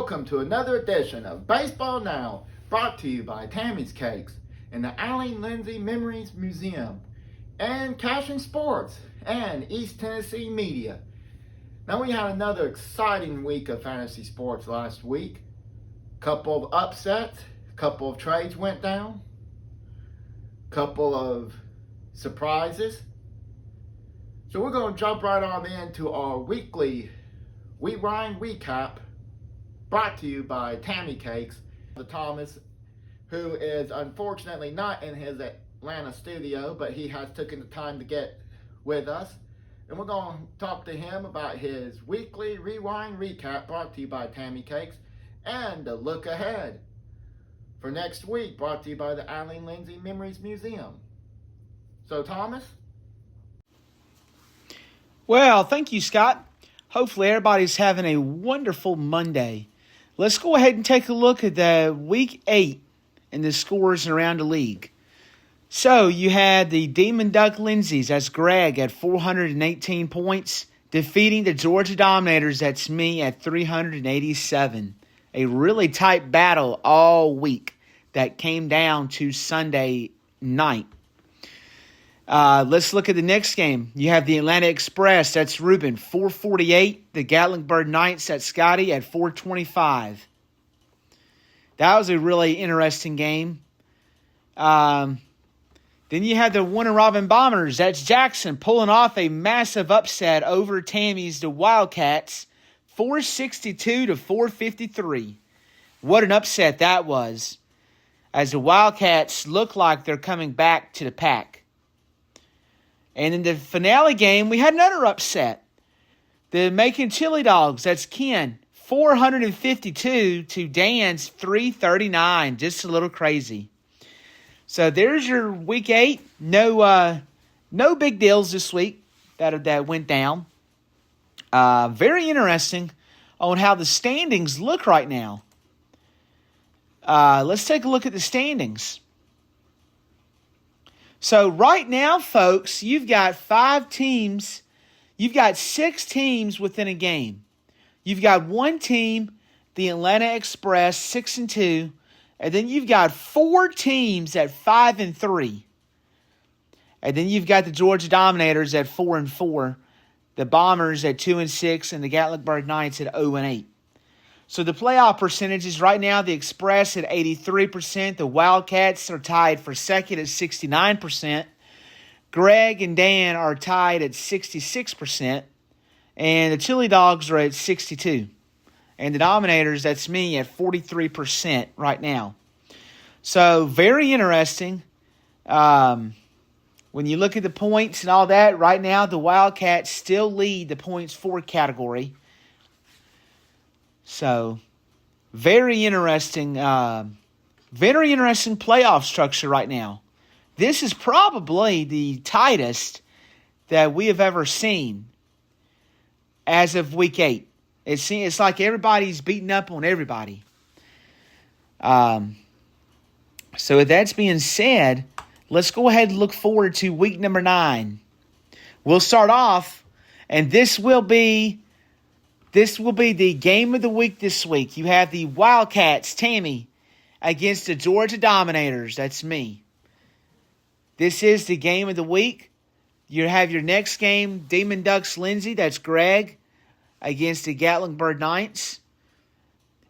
welcome to another edition of Baseball Now, brought to you by Tammy's Cakes and the Eileen Lindsay Memories Museum and Cashing Sports and East Tennessee Media. Now, we had another exciting week of fantasy sports last week. Couple of upsets, couple of trades went down, couple of surprises. So we're going to jump right on into our weekly Rewind Recap, brought to you by Tammy Cakes. Thomas, who is unfortunately not in his Atlanta studio, but he has taken the time to get with us. And we're going to talk to him about his weekly Rewind Recap, brought to you by Tammy Cakes, and a look ahead for next week, brought to you by the Eileen Lindsay Memories Museum. So, Thomas? Well, thank you, Scott. Hopefully everybody's having a wonderful Monday. Let's go ahead and take a look at the Week 8 and the scores around the league. So you had the Demon Duck Lindsays, that's Greg, at 418 points, defeating the Georgia Dominators, that's me, at 387. A really tight battle all week that came down to Sunday night. Let's look at the next game. You have the Atlanta Express, that's Ruben, 448. The Gatlinburg Knights, that's Scotty, at 425. That was a really interesting game. Then you had the Warner Robin Bombers, that's Jackson, pulling off a massive upset over Tammy's, the Wildcats, 462 to 453. What an upset that was, as the Wildcats look like they're coming back to the pack. And in the finale game, we had another upset. The Macon Chili Dogs, that's Ken, 452 to Dan's 339. Just a little crazy. So there's your Week 8. No big deals this week that went down. Very interesting on how the standings look right now. Let's take a look at the standings. So right now, folks, you've got 5 teams. You've got 6 teams within a game. You've got one team, the Atlanta Express, 6-2. And then you've got 4 teams at 5-3. And then you've got the Georgia Dominators at 4-4. The Bombers at 2-6. And the Gatlinburg Knights at 0-8. So the playoff percentages right now, the Express at 83%. The Wildcats are tied for second at 69%. Greg and Dan are tied at 66%. And the Chili Dogs are at 62%. And the Dominators, that's me, at 43% right now. So very interesting. When you look at the points and all that, right now the Wildcats still lead the points for category. So, very interesting playoff structure right now. This is probably the tightest that we have ever seen as of Week 8. It's like everybody's beating up on everybody. So, with that being said, let's go ahead and look forward to week number 9. We'll start off, and this will be the game of the week this week. You have the Wildcats, Tammy, against the Georgia Dominators. That's me. This is the game of the week. You have your next game, Demon Ducks Lindsay. That's Greg, against the Gatlinburg Knights.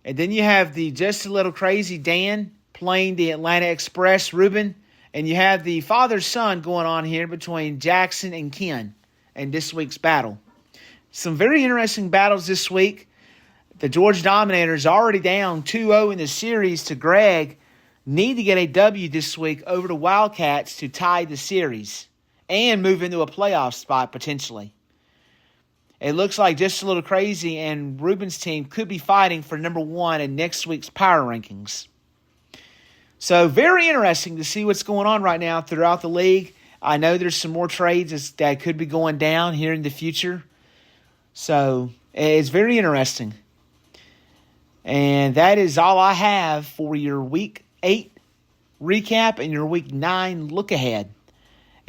And then you have the Just a Little Crazy Dan playing the Atlanta Express, Ruben. And you have the father-son going on here between Jackson and Ken in this week's battle. Some very interesting battles this week. The Georgia Dominators already down 2-0 in the series to Greg. Need to get a W this week over the Wildcats to tie the series and move into a playoff spot potentially. It looks like Just a Little Crazy and Ruben's team could be fighting for number 1 in next week's power rankings. So very interesting to see what's going on right now throughout the league. I know there's some more trades that could be going down here in the future. So, it's very interesting. And that is all I have for your Week 8 recap and your Week 9 look ahead.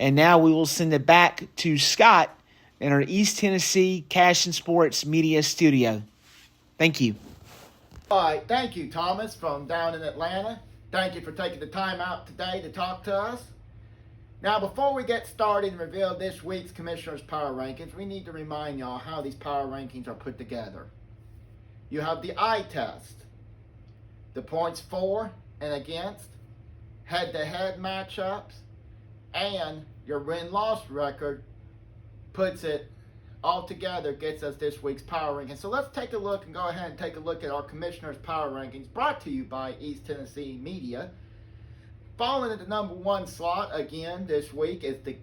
And now we will send it back to Scott in our East Tennessee Cash and Sports Media Studio. Thank you. All right, thank you, Thomas, from down in Atlanta. Thank you for taking the time out today to talk to us. Now, before we get started and reveal this week's Commissioner's Power Rankings, we need to remind y'all how these Power Rankings are put together. You have the eye test, the points for and against, head-to-head matchups, and your win-loss record puts it all together, gets us this week's Power Rankings. So let's take a look and go ahead and take a look at our Commissioner's Power Rankings brought to you by East Tennessee Media. Falling in the number 1 slot again this week is the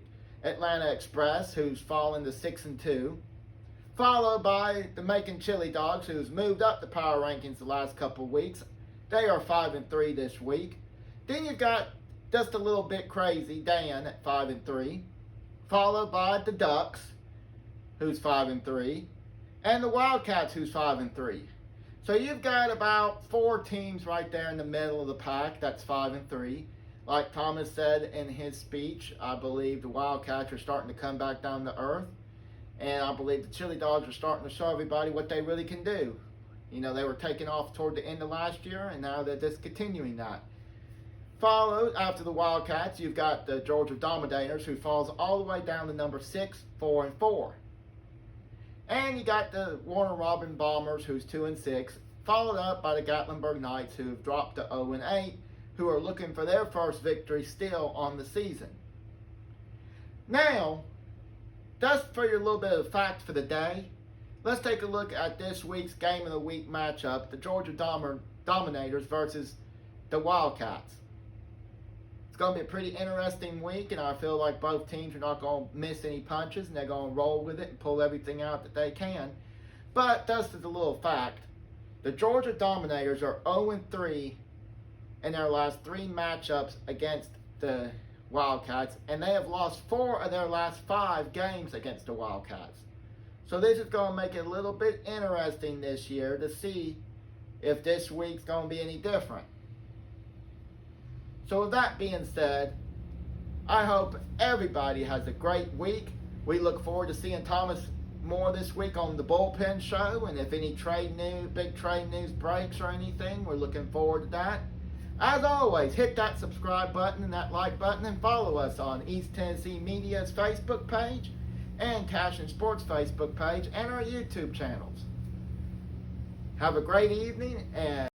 Atlanta Express, who's fallen to 6-2. Followed by the Macon Chili Dogs, who's moved up the Power Rankings the last couple of weeks. They are 5-3 this week. Then you've got just a little bit crazy Dan at 5-3. Followed by the Ducks, who's 5-3, and the Wildcats, who's 5-3. So you've got about 4 teams right there in the middle of the pack that's 5-3. Like Thomas said in his speech, I believe the Wildcats are starting to come back down to earth, and I believe the Chili Dogs are starting to show everybody what they really can do. You know, they were taking off toward the end of last year, and now they're just continuing that. Followed after the Wildcats, you've got the Georgia Dominators, who falls all the way down to number 6, 4-4. And you got the Warner Robin Bombers, who's 2-6, followed up by the Gatlinburg Knights, who have dropped to 0-8, who are looking for their first victory still on the season. Now, just for your little bit of facts for the day, let's take a look at this week's Game of the Week matchup, the Georgia Dominators versus the Wildcats. It's going to be a pretty interesting week, and I feel like both teams are not going to miss any punches, and they're going to roll with it and pull everything out that they can. But just as a little fact, the Georgia Dominators are 0-3 in their last 3 matchups against the Wildcats, and they have lost 4 of their last 5 games against the Wildcats. So this is going to make it a little bit interesting this year to see if this week's going to be any different. So with that being said, I hope everybody has a great week. We look forward to seeing Thomas more this week on the Bullpen Show, and if any big trade news breaks or anything, we're looking forward to that. As always, hit that subscribe button and that like button, and follow us on East Tennessee Media's Facebook page and Cash and Sports Facebook page and our YouTube channels. Have a great evening, and